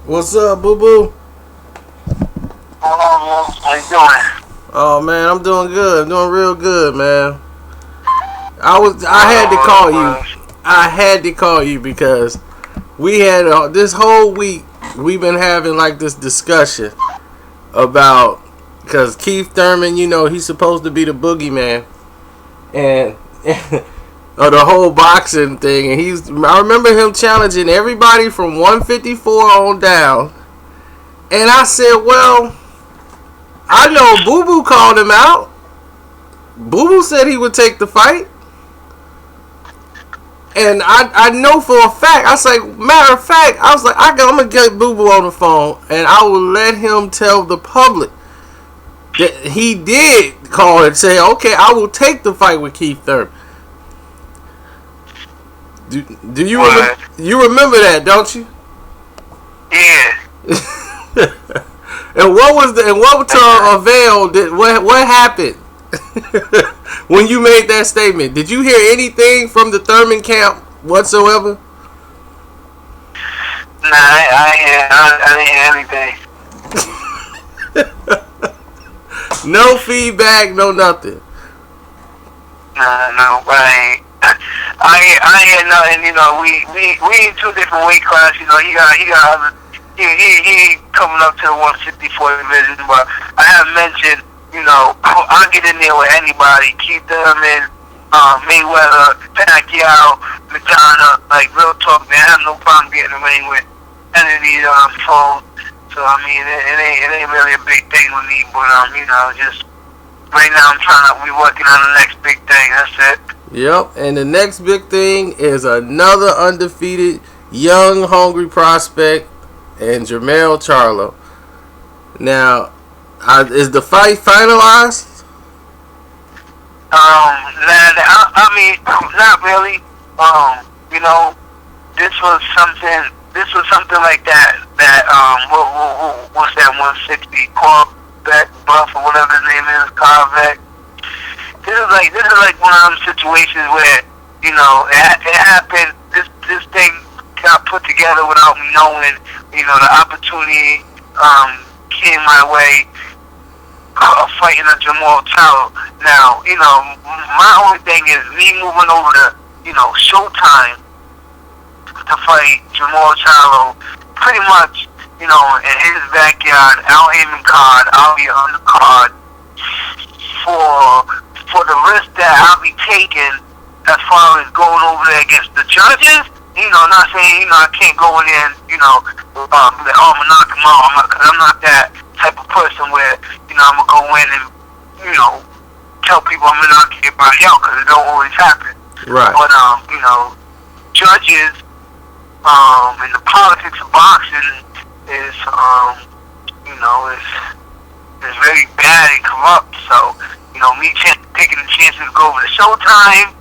What's up, boo boo? How you doing? Oh man, I'm doing good. I'm doing real good, man. I had to call you. I had to call you because we had this whole week we've been having like this discussion about because Keith Thurman, you know, he's supposed to be the boogeyman, and or the whole boxing thing, and I remember him challenging everybody from 154 on down, and I said, well, I know Boo Boo called him out. Boo Boo said he would take the fight. And I know for a fact, I was like, matter of fact, I was like, I'm going to get Boo Boo on the phone and I will let him tell the public that he did call and say, okay, I will take the fight with Keith Thurman. Do you remember that, don't you? Yeah. And what to avail? What happened when you made that statement? Did you hear anything from the Thurman camp whatsoever? Nah, I didn't hear anything. No feedback, no nothing. No, but I hear nothing. You know, we in two different weight classes. You know, he got other. He coming up to the 154 division, but I have mentioned, you know, I'll get in there with anybody. Keith Thurman, Mayweather, Pacquiao, Madonna, like real talk, man. I have no problem getting in the ring with any of these foes. So I mean, it ain't really a big thing with me, but you know, just right now we working on the next big thing. That's it. Yep, and the next big thing is another undefeated, young, hungry prospect. And Demetrius Charlo. Now, is the fight finalized? I mean, not really. You know, this was something like that. What's that 160 Corvette Buff or whatever his name is, Corvette. This is like one of them situations where, you know, it happened. This thing got put together without me knowing. You know, the opportunity came my way of fighting a Demetrius Charlo. Now, you know, my only thing is me moving over to, you know, Showtime to fight Demetrius Charlo. Pretty much, you know, in his backyard, out in the card, I'll be on the card for the risk that I'll be taking as far as going over there against the judges. You know, not saying, you know, I can't go in there and, you know, I'm going to knock him out. Because I'm not that type of person where, you know, I'm going to go in and, you know, tell people I'm going to knock everybody out, because it don't always happen. Right. But, you know, judges and the politics of boxing is, you know, is very bad and corrupt. So, you know, me taking the chances to go over to Showtime,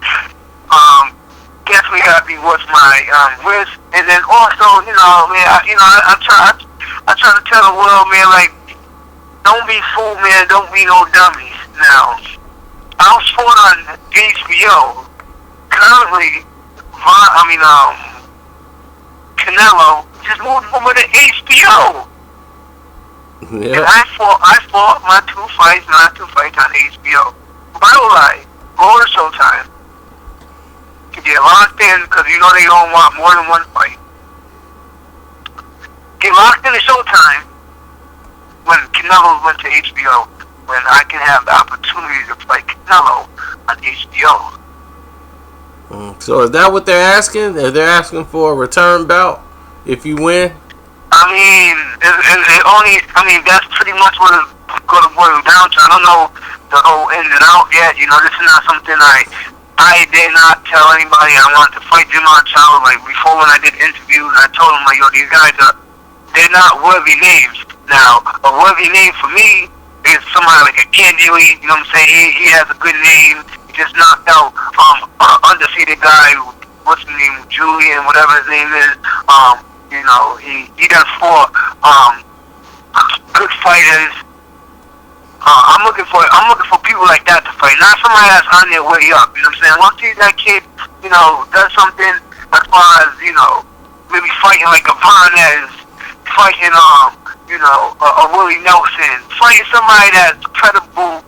definitely got to be worth my risk. And then also, you know, man, I try to tell the world, man, like, don't be fooled, man. Don't be no dummies. Now, I was fought on HBO. Currently, Canelo just moved over to HBO. Yeah. And I fought my two fights on HBO. By the way, go to Showtime. Get locked in, because you know they don't want more than one fight. Get locked in to Showtime when Canelo went to HBO, when I can have the opportunity to fight Canelo on HBO. So is that what they're asking? They're asking for a return bout if you win? I mean, that's pretty much what it's going to boil down to. I don't know the whole in and out yet. You know, this is not something I did not tell anybody I wanted to fight Demetrius Charlo. Like, before, when I did interviews, I told them, like, yo, these guys they're not worthy names. Now, a worthy name for me is somebody like a Andy Lee, you know what I'm saying? He has a good name. He just knocked out undefeated guy, what's his name, Julian, whatever his name is. You know, he done fought good fighters. I'm looking for people like that to fight, not somebody that's on their way up. You know what I'm saying? Once that kid, you know, does something as far as, you know, maybe fighting like a Varnez, fighting, a Willie Nelson, fighting somebody that's credible,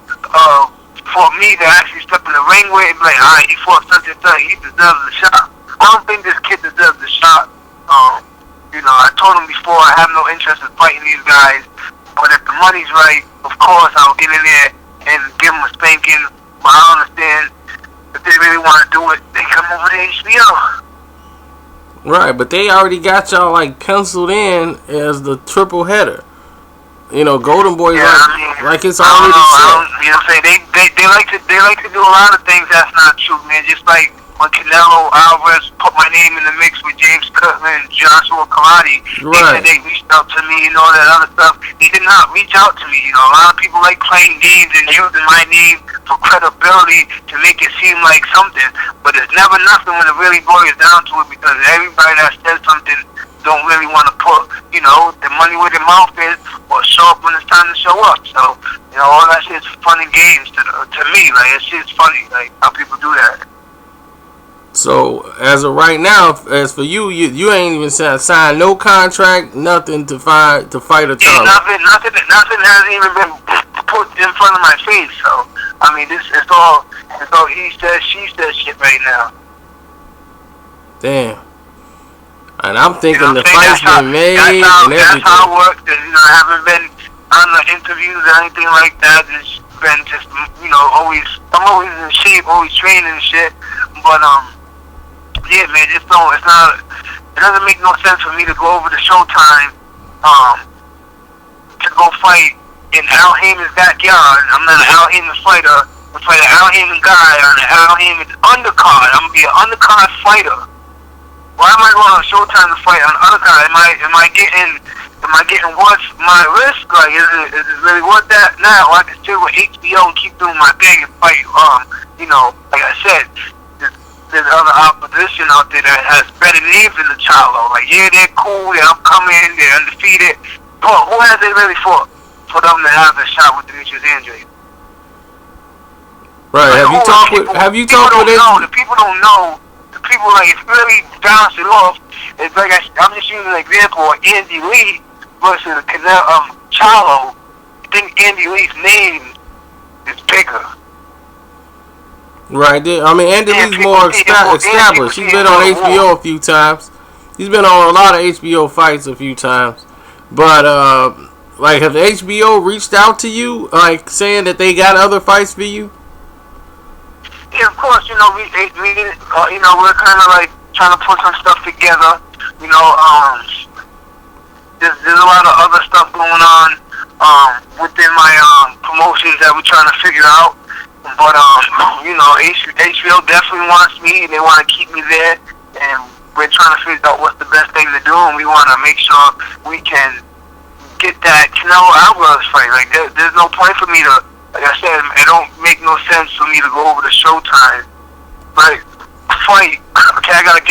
for me to actually step in the ring with and be like, alright, he fought such and such, he deserves the shot. I don't think this kid deserves the shot. I told him before, I have no interest in fighting these guys, but if the money's right, of course I'll get in there and give them a spanking. But I understand if they really want to do it, they come over to HBO. Right, but they already got y'all like penciled in as the triple header. Golden Boy, like it's already set. You know what I'm saying? They like to do a lot of things that's not true, man. Just like when Canelo Alvarez put my name in the mix with James Cutler and Joshua Karate, they said they reached out to me and all that other stuff. He did not reach out to me. A lot of people like playing games and using my name for credibility to make it seem like something, but it's never nothing when it really boils down to it, because everybody that says something don't really want to put, the money where their mouth is, or show up when it's time to show up. So, all that shit's fun and games to me. Like, it's just funny, like, how people do that. So, as of right now, as for you ain't even signed no contract, nothing to fight a Charlo. Yeah, nothing has even been put in front of my face. So, I mean, it's all he said, she said shit right now. Damn. And I'm thinking the fight's been made and everything. That's how it works. I haven't been on the interviews or anything like that. It's been just, I'm always in shape, always training and shit. But, yeah, man, it doesn't make no sense for me to go over to Showtime, to go fight in Al Heyman's backyard. I'm not an Al Heyman fighter. I'm fighting an Al Heyman guy on an Al Heyman undercard. I'm gonna be an undercard fighter. Why am I going on Showtime to fight on undercard? Am I getting worth my risk? Like, is it really worth that? Now, I can still with HBO and keep doing my thing and fight. Like I said, there's other opposition out there that has better names than the Charlo. Like, yeah, they're cool, they're upcoming, they're undefeated. But who has they really fought for them to have a shot with Demetrius Andrade? Right. Like, have you talked with The people don't know. The people, like, it's really bounce it off. It's like I'm just using an example of Andy Lee versus Charlo. I think Andy Lee's name is bigger. Right. I mean, Andy Lee's more established. He's been on HBO a few times. He's been on a lot of HBO fights a few times. But, like, have HBO reached out to you, like, saying that they got other fights for you? Yeah, of course. We're kind of like trying to put some stuff together. There's a lot of other stuff going on within my promotions that we're trying to figure out. But HBO definitely wants me, and they want to keep me there, and we're trying to figure out what's the best thing to do, and we want to make sure we can get that Canelo Alvarez fight. Like, there's no point for me to, like I said, it don't make no sense for me to go over to Showtime, like, fight. Okay, I gotta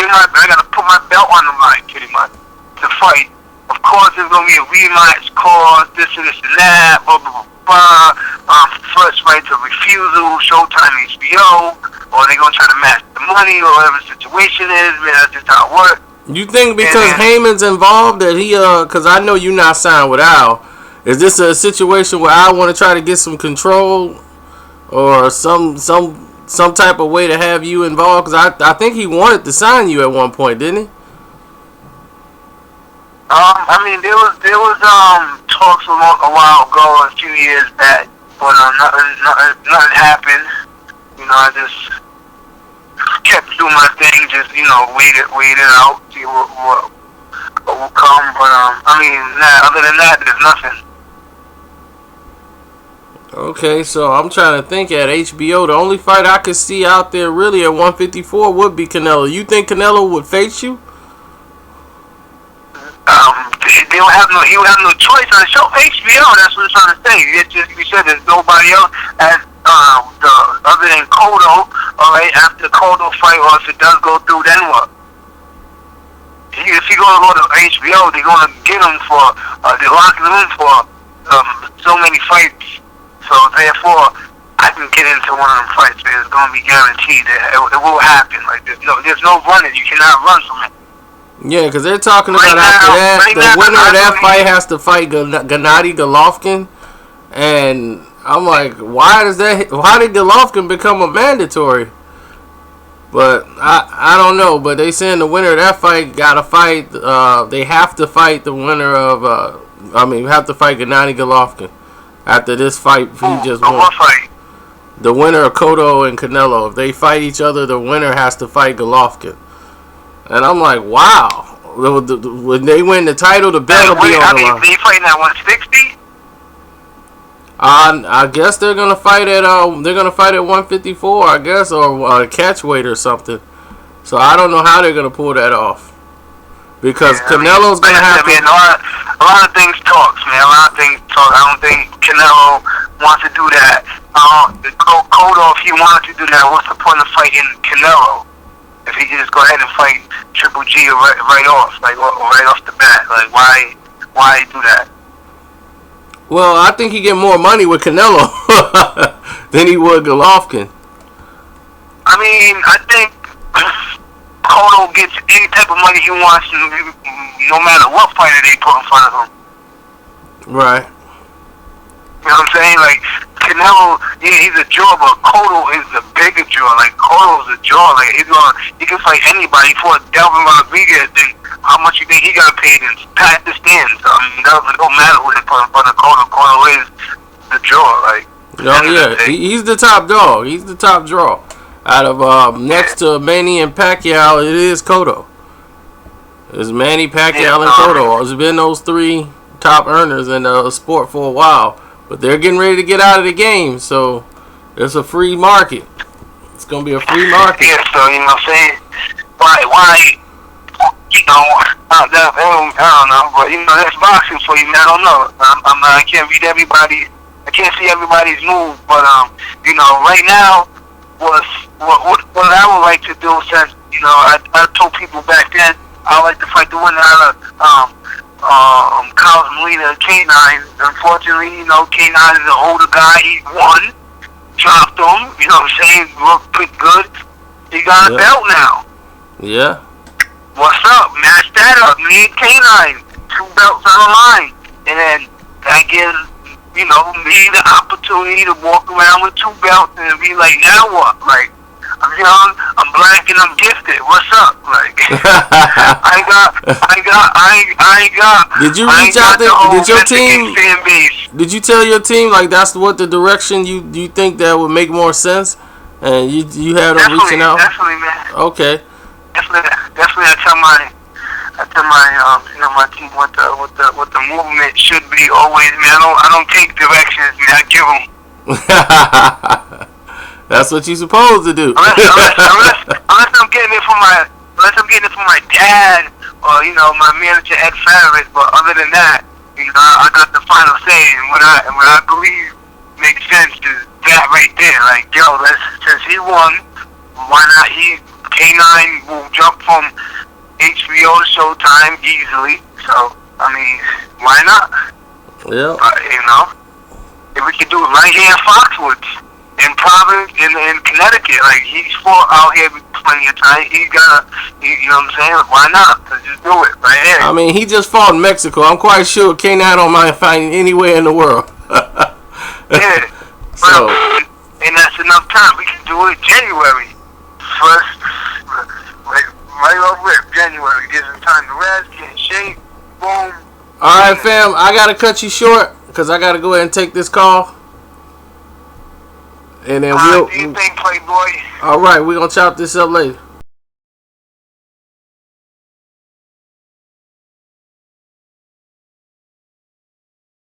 put my belt on the line, pretty much, to fight. Of course, there's gonna be a rematch clause, this and that, blah blah blah. First right to refusal, Showtime, HBO, or they gonna try to match the money, or whatever the situation is. Man, that's just how it works. You think because Heyman's involved that he because I know you're not signed with Al. Is this a situation where I want to try to get some control or some type of way to have you involved? Because I think he wanted to sign you at one point, didn't he? I mean, there was talks a while ago, a few years back, but nothing happened. I just kept doing my thing, just waited out, see what will come. But other than that, there's nothing. Okay, so I'm trying to think at HBO. The only fight I could see out there really at 154 would be Canelo. You think Canelo would face you? He would have no choice on the show. HBO, that's what I'm trying to say. It's just, you said there's nobody else other than Cotto. All right, after the Cotto fight, or if it does go through, then what? If you're going to go to HBO, they're going to get him they're locking him in for so many fights. So therefore, I can get into one of them fights. It's going to be guaranteed. It will happen. Like there's no running. You cannot run from it. Yeah, because they're talking about after that, the winner of that fight has to fight Gennady Golovkin, and I'm like, why did Golovkin become a mandatory? But I don't know. But they saying the winner of that fight got to fight. They have to fight the winner of. Have to fight Gennady Golovkin after this fight he just won. What fight? The winner of Cotto and Canelo. If they fight each other, the winner has to fight Golovkin. And I'm like, wow. When they win the title, the belt will be on the line. They fighting at 160? I guess they're gonna fight at 154, I guess, or catch weight or something. So I don't know how they're gonna pull that off because Canelo's gonna have to. A lot of things talks, man. A lot of things talk. I don't think Canelo wants to do that. Cotto, if he wanted to do that, what's the point of fighting Canelo? If he could just go ahead and fight Triple G right off the bat, like why do that? Well, I think he get more money with Canelo than he would Golovkin. I mean, I think Cotto gets any type of money he wants, no matter what fighter they put in front of him. Right. You know what I'm saying? Like, Canelo, yeah, he's a draw, but Cotto is a bigger draw. Like, Cotto's a draw. Like, he can fight anybody. For Delvin Rodriguez, then how much you think he got paid in Pakistan? So, I mean, it don't matter who they put in front of Cotto. Cotto is the draw. Like, he's the top dog. He's the top draw. Out of next to Manny and Pacquiao, it is Cotto. It's Manny, Pacquiao, and Cotto. It's been those three top earners in the sport for a while. But they're getting ready to get out of the game, so it's a free market. It's going to be a free market. Yeah, so, you know what I'm saying? Why, you know, I don't know, but, you know, that's boxing for you, man. I don't know. I can't read everybody. I can't see everybody's move, but, you know, right now, what I would like to do, since, you know, I told people back then, I would like to fight the winner out of, Carlos Molina and K9. Unfortunately, you know, K9 is an older guy. He won, dropped him. You know what I'm saying? Looked pretty good. He got a belt now. Yeah. What's up? Match that up. Me and K9, 2 belts on the line, and then that gives, you know, me the opportunity to walk around with 2 belts and be like, now what? Like, I'm young, I'm black, and I'm gifted. What's up? Like, I ain't got. Did you reach out to? Did your team? Did you tell your team like that's what the direction you think that would make more sense? And you had them reaching out. Definitely, man. Okay. Definitely. I tell my you know, my team what the movement should be always, man. I don't take directions, man. I give them. That's what you're supposed to do. Unless I'm getting it from my dad or, you know, my manager Ed Farris. But other than that, you know, I got the final say, and what I believe makes sense is that right there. Like, yo, since he won, why not? K9 will jump from HBO to Showtime easily. So, I mean, why not? Yeah. You know, if we could do it right here in Foxwoods, in Providence, in Connecticut, like, he's fought out here plenty of time. He's got you know what I'm saying? Why not? Let's just do it right here. I mean, he just fought in Mexico. I'm quite sure K9 don't mind fighting anywhere in the world. Yeah. So, and that's enough time. We can do it January 1st, right off rip, January. Gives him time to rest, get in shape, boom. All right, fam. I gotta cut you short because I gotta go ahead and take this call. And then do you think, Playboy? All right, we're gonna chop this up later.